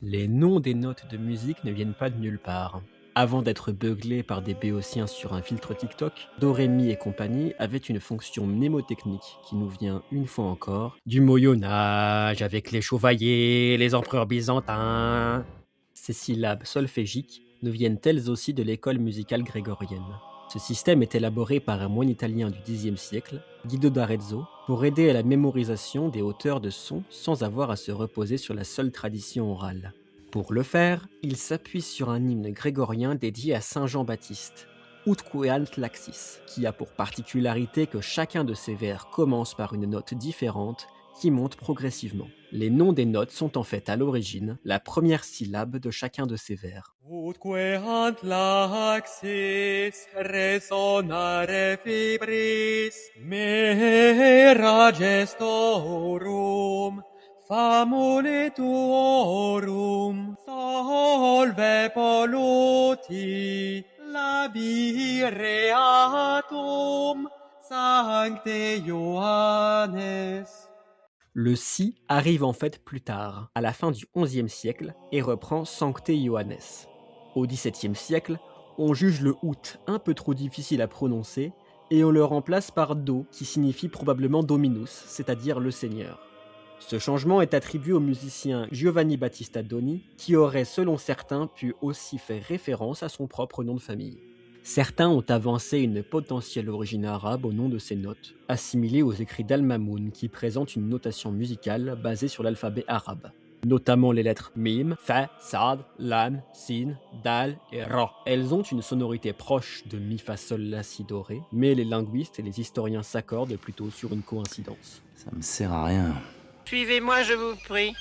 Les noms des notes de musique ne viennent pas de nulle part. Avant d'être beuglés par des béotiens sur un filtre TikTok, Dorémy et compagnie avaient une fonction mnémotechnique qui nous vient, une fois encore, du Moyen Âge avec les chevaliers, les empereurs byzantins. Ces syllabes solfégiques nous viennent elles aussi de l'école musicale grégorienne. Ce système est élaboré par un moine italien du Xe siècle, Guido d'Arezzo, pour aider à la mémorisation des hauteurs de sons sans avoir à se reposer sur la seule tradition orale. Pour le faire, il s'appuie sur un hymne grégorien dédié à Saint Jean-Baptiste, Utqueant Laxis, qui a pour particularité que chacun de ses vers commence par une note différente qui monte progressivement. Les noms des notes sont en fait à l'origine la première syllabe de chacun de ces vers. Utqueant laxis resonare fibris, mera gestorum, famule tuorum, solve polluti, labireatum, sancte Ioannes. Le si arrive en fait plus tard, à la fin du XIe siècle, et reprend Sancte Ioannes. Au XVIIe siècle, on juge le out un peu trop difficile à prononcer et on le remplace par do, qui signifie probablement Dominus, c'est-à-dire le Seigneur. Ce changement est attribué au musicien Giovanni Battista Doni, qui aurait, selon certains, pu aussi faire référence à son propre nom de famille. Certains ont avancé une potentielle origine arabe au nom de ces notes, assimilées aux écrits d'Al-Mamoun qui présentent une notation musicale basée sur l'alphabet arabe, notamment les lettres Mim, Fa, Sad, Lam, Sin, Dal et Ra. Elles ont une sonorité proche de Mi, Fa, Sol, La, Si, Do, Ré, mais les linguistes et les historiens s'accordent plutôt sur une coïncidence. Ça me sert à rien. Suivez-moi, je vous prie.